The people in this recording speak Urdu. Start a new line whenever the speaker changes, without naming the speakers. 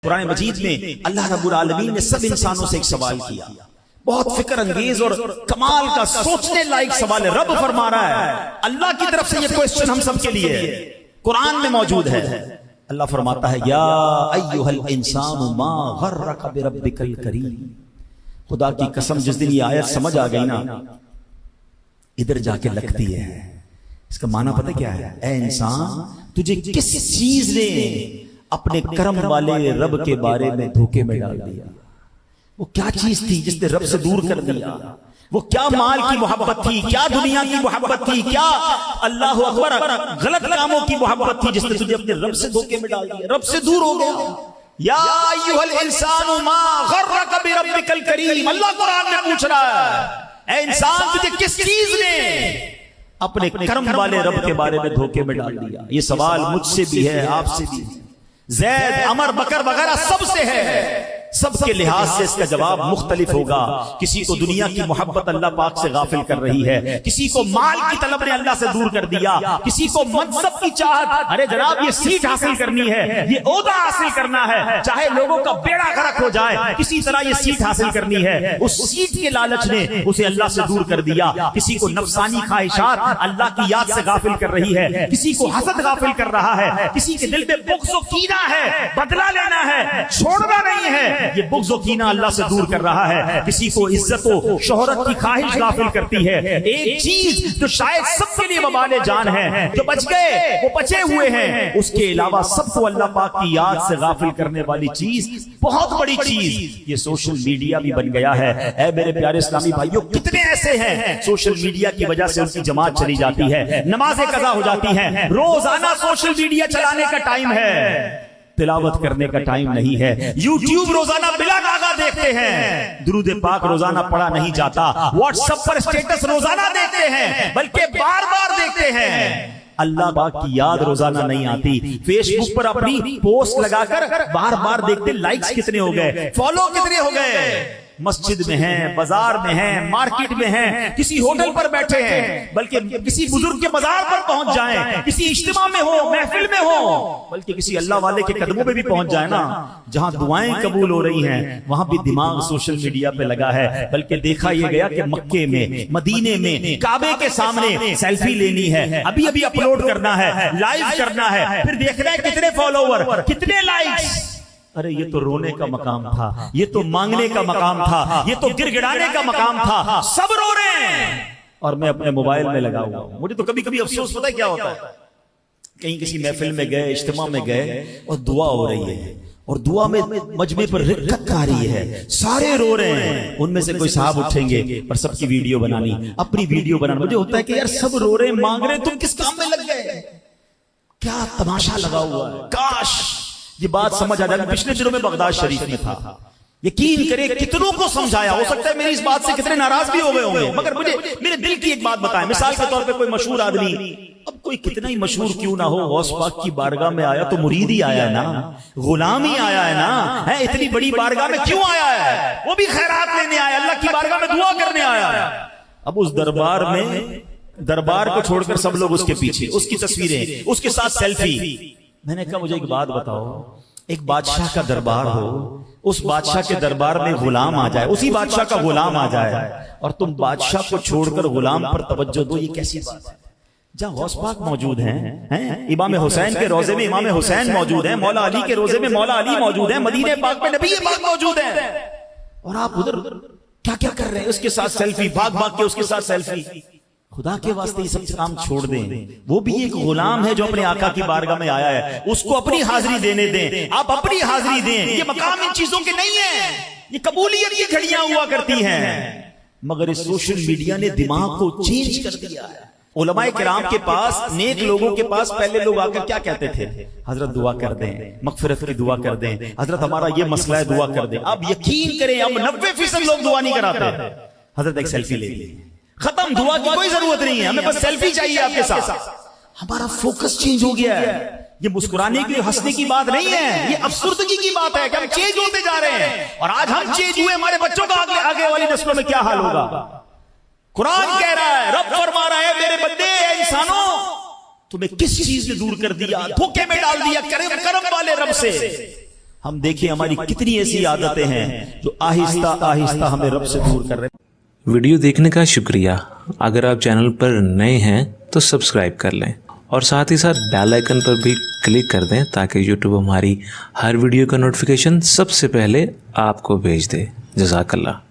قرآن مجید میں اللہ رب العالمین نے سب انسانوں سے ایک سوال کیا، بہت فکر انگیز اور کمال کا سوچنے لائق سوال ہے۔ رب فرما رہا ہے، اللہ کی طرف سے یہ کوئسچن ہم سب کے لیے قرآن میں موجود ہے۔ اللہ فرماتا ہے یا ایھا الانسان ما غرک بربک الکریم۔ خدا کی قسم جس دن یہ آیت سمجھ آ گئی نا، ادھر جا کے لگتی ہے۔ اس کا معنی پتہ کیا ہے؟ اے انسان، تجھے کس چیز نے اپنے کرم والے رب کے بارے میں دھوکے میں ڈال دیا؟ وہ کیا چیز تھی جس نے رب سے دور کر دیا؟ وہ کیا مال کی محبت تھی، کیا دنیا کی محبت تھی، کیا اللہ اکبر غلط کاموں کی محبت تھی جس نے تجھے اپنے رب سے دھوکے میں ڈال دیا، رب سے دور ہو گیا؟ یا ایھا الانسان ما غرک بربک الکریم۔ اللہ قرآن میں پوچھ رہا ہے، اے انسان تجھے کس چیز نے اپنے کرم والے رب کے بارے میں دھوکے میں ڈال دیا؟ یہ سوال مجھ سے بھی ہے، آپ سے بھی، زید، عمر، بکر وغیرہ سب سے ہے۔ سب کے لحاظ سے اس کا جواب مختلف ہوگا۔ کسی کو دنیا کی محبت اللہ پاک سے غافل کر رہی ہے، کسی کو مال کی طلب نے اللہ سے دور کر دیا، کسی کو منصب کی چاہت، ارے جناب یہ سیٹ حاصل کرنی ہے، یہ عہدہ حاصل کرنا ہے، چاہے لوگوں کا بیڑا غرق ہو جائے کسی طرح یہ سیٹ حاصل کرنی ہے، اس سیٹ کے لالچ نے اسے اللہ سے دور کر دیا۔ کسی کو نفسانی خواہشات اللہ کی یاد سے غافل کر رہی ہے، کسی کو حسد غافل کر رہا ہے، کسی کے دل میں بغض و کینہ ہے، بدلہ لینا ہے، چھوڑنا نہیں ہے، یہ بغض و کینہ اللہ سے دور کر رہا ہے۔ کسی کو عزت و شہرت کی خواہش غافل کرتی ہے۔ ایک چیز جو شاید سب کے لیے وبال جان ہے، جو بچ گئے وہ بچے ہوئے ہیں، اس کے علاوہ سب کو اللہ پاک کی یاد سے غافل کرنے والی چیز، بہت بڑی چیز، یہ سوشل میڈیا بھی بن گیا ہے۔ اے میرے پیارے اسلامی بھائیوں، کتنے ایسے ہیں سوشل میڈیا کی وجہ سے ان کی جماعت چلی جاتی ہے، نمازیں قضا ہو جاتی ہیں، روزانہ سوشل میڈیا چلانے کا ٹائم ہے، تلاوت کرنے کا ٹائم نہیں ہے، یوٹیوب روزانہ بلا گاگا دیکھتے ہیں، درود پاک روزانہ پڑھا نہیں جاتا، واٹس ایپ پر اسٹیٹس روزانہ دیکھتے ہیں بلکہ بار بار دیکھتے ہیں، اللہ پاک کی یاد روزانہ نہیں آتی۔ فیس بک پر اپنی پوسٹ لگا کر بار بار دیکھتے لائکس کتنے ہو گئے، فالو کتنے ہو گئے، مسجد میں ہیں، بازار میں ہیں، مارکیٹ میں ہیں، کسی ہوٹل پر بیٹھے ہیں، بلکہ کسی بزرگ کے مزار پر پہنچ جائیں، کسی اجتماع میں ہو، محفل میں ہو، بلکہ کسی اللہ والے کے قدموں پہ بھی پہنچ جائیں نا، جہاں دعائیں قبول ہو رہی ہیں وہاں بھی دماغ سوشل میڈیا پہ لگا ہے۔ بلکہ دیکھا یہ گیا کہ مکے میں، مدینے میں، کعبے کے سامنے سیلفی لینی ہے، ابھی ابھی اپلوڈ کرنا ہے، لائیو کرنا ہے، پھر دیکھنا ہے کتنے فالوور، کتنے لائکس۔ ارے یہ تو رونے کا مقام تھا، یہ تو مانگنے کا مقام تھا، یہ تو گر گڑانے کا مقام تھا، سب رو رہے ہیں اور میں اپنے موبائل میں لگا ہوا ہوں۔ مجھے تو کبھی کبھی افسوس پتہ ہے کیا ہوتا ہے، کہیں کسی محفل میں گئے، اجتماع میں گئے اور دعا ہو رہی ہے، اور دعا میں مجمع پر رکت آ رہی ہے، سارے رو رہے ہیں، ان میں سے کوئی صاحب اٹھیں گے اور سب کی ویڈیو بنانی، اپنی ویڈیو بنانا۔ مجھے ہوتا ہے کہ یار سب رو رہے ہیں، مانگ رہے ہیں، تم کس کام میں لگ گئے؟ کیا تماشا لگا ہوا ہے۔ کاش یہ بات سمجھ آ جائے۔ پچھلے دنوں میں بغداد شریف میں تھا، یقین کرے کتنوں کو سمجھایا، ہو سکتا ہے میری اس بات سے کتنے ناراض بھی ہو گئے ہوں گے، مگر مجھے میرے دل کی ایک بات بتائیں۔ مثال کے طور پہ کوئی مشہور آدمی، اب کوئی کتنا ہی مشہور کیوں نہ ہو، غوث پاک کی بارگاہ میں آیا تو مرید ہی آیا ہے نا، غلام ہی آیا ہے نا، اتنی بڑی بارگاہ میں کیوں آیا ہے؟ وہ بھی خیرات لینے آیا، اللہ کی بارگاہ میں دعا کرنے آیا ہے۔ اب اس دربار کو چھوڑ کر سب لوگ اس کے پیچھے، اس کی تصویریں، اس کے ساتھ سیلفی۔ میں نے کہا مجھے ایک بات بتاؤ، ایک بادشاہ کا دربار ہو، اس بادشاہ کے دربار میں غلام آ جائے، اسی بادشاہ کا غلام آ جائے، اور تم بادشاہ کو چھوڑ کر غلام پر توجہ دو، یہ کیسی بات ہے؟ جہاں غوث پاک موجود ہیں، امام حسین کے روضے میں امام حسین موجود ہیں، مولا علی کے روضے میں مولا علی موجود ہیں، مدینے پاک میں نبی پاک موجود ہیں، اور آپ ادھر کیا کیا کر رہے ہیں؟ اس کے ساتھ سیلفی، بھاگ بھاگ کے اس کے ساتھ سیلفی۔ خدا کے واسطے یہ سب کام چھوڑ دیں، وہ بھی ایک غلام ہے جو اپنے آقا کی بارگاہ میں آیا ہے، اس کو اپنی حاضری دینے دیں، آپ اپنی حاضری دیں۔ یہ مقام ان چیزوں کے نہیں ہے، یہ قبولیت کی گھڑیاں ہوا کرتی ہیں، مگر اس سوشل میڈیا نے دماغ کو چینج کر دیا ہے۔ علماء کرام کے پاس، نیک لوگوں کے پاس پہلے لوگ آ کر کیا کہتے تھے؟ حضرت دعا کر دیں، مغفرت کی دعا کر دیں، حضرت ہمارا یہ مسئلہ ہے دعا کر دیں۔ اب یقین کریں اب 90% لوگ دعا نہیں کراتے، حضرت ایک سیلفی لے لیں، ختم، دعا کی کوئی ضرورت نہیں ہے، ہمیں بس سیلفی چاہیے آپ کے ساتھ۔ ہمارا فوکس چینج ہو گیا ہے، یہ مسکرانے کی ہنسنے کی بات نہیں ہے، یہ افسردگی کی بات ہے کہ ہم چینج ہوتے جا رہے ہیں، اور آج ہم چینج ہوئے، ہمارے بچوں کا آگے والی نسلوں میں کیا حال ہوگا؟ قرآن کہہ رہا ہے، رب فرما رہا ہے میرے بندے، اے انسانوں، تمہیں کس چیز نے دور کر دیا، دھوکے میں ڈال دیا کرم والے رب سے، ہم دیکھیں ہماری کتنی ایسی عادتیں ہیں جو آہستہ آہستہ ہمیں رب سے دور کر رہے ہیں۔
ویڈیو دیکھنے کا شکریہ۔ اگر آپ چینل پر نئے ہیں تو سبسکرائب کر لیں اور ساتھ ہی ساتھ بیل آئیکن پر بھی کلک کر دیں تاکہ یوٹیوب ہماری ہر ویڈیو کا نوٹیفیکیشن سب سے پہلے آپ کو بھیج دے۔ جزاک اللہ۔